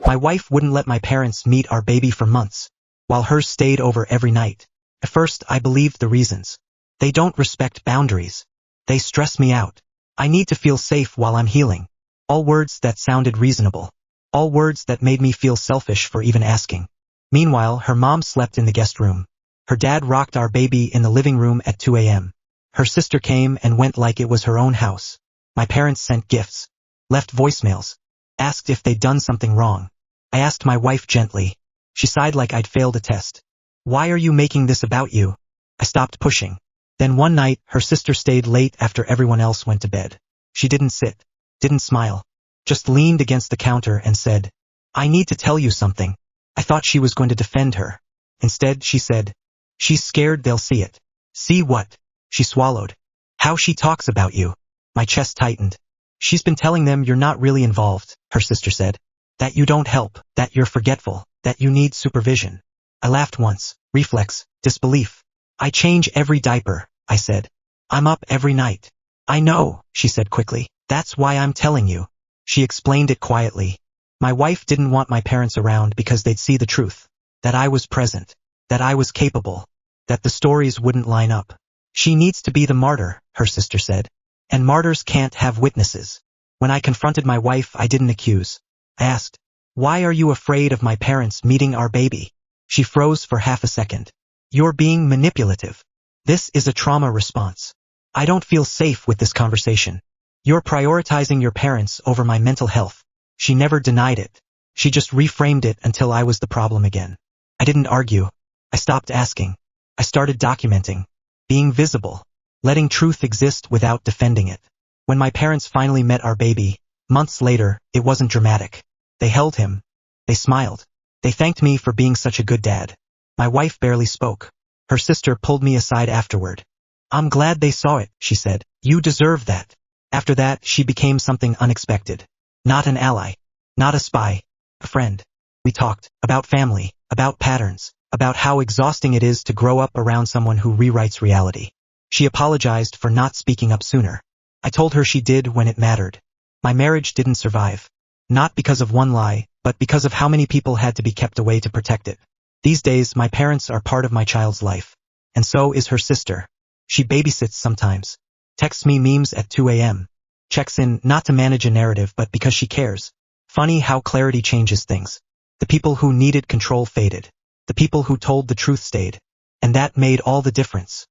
My wife wouldn't let my parents meet our baby for months, while hers stayed over every night. At first, I believed the reasons. They don't respect boundaries. They stress me out. I need to feel safe while I'm healing. All words that sounded reasonable. All words that made me feel selfish for even asking. Meanwhile, her mom slept in the guest room. Her dad rocked our baby in the living room at 2 a.m. Her sister came and went like it was her own house. My parents sent gifts, left voicemails, asked if they'd done something wrong. I asked my wife gently. She sighed like I'd failed a test. Why are you making this about you? I stopped pushing. Then one night, her sister stayed late after everyone else went to bed. She didn't sit, didn't smile, just leaned against the counter and said, "I need to tell you something." I thought she was going to defend her. Instead, she said, "She's scared they'll see it." "See what?" She swallowed. "How she talks about you." My chest tightened. "She's been telling them you're not really involved," her sister said. "That you don't help, that you're forgetful, that you need supervision." I laughed once. Reflex, disbelief. "I change every diaper," I said. "I'm up every night." "I know," she said quickly. "That's why I'm telling you." She explained it quietly. My wife didn't want my parents around because they'd see the truth. That I was present. That I was capable. That the stories wouldn't line up. "She needs to be the martyr," her sister said. "And martyrs can't have witnesses." When I confronted my wife, I didn't accuse. I asked, "Why are you afraid of my parents meeting our baby?" She froze for half a second. "You're being manipulative. This is a trauma response. I don't feel safe with this conversation. You're prioritizing your parents over my mental health." She never denied it. She just reframed it until I was the problem again. I didn't argue. I stopped asking. I started documenting. Being visible. Letting truth exist without defending it. When my parents finally met our baby, months later, it wasn't dramatic. They held him. They smiled. They thanked me for being such a good dad. My wife barely spoke. Her sister pulled me aside afterward. "I'm glad they saw it," she said. "You deserve that." After that, she became something unexpected. Not an ally. Not a spy. A friend. We talked about family, about patterns, about how exhausting it is to grow up around someone who rewrites reality. She apologized for not speaking up sooner. I told her she did when it mattered. My marriage didn't survive. Not because of one lie, but because of how many people had to be kept away to protect it. These days, my parents are part of my child's life. And so is her sister. She babysits sometimes. Texts me memes at 2 a.m. Checks in, not to manage a narrative, but because she cares. Funny how clarity changes things. The people who needed control faded. The people who told the truth stayed. And that made all the difference.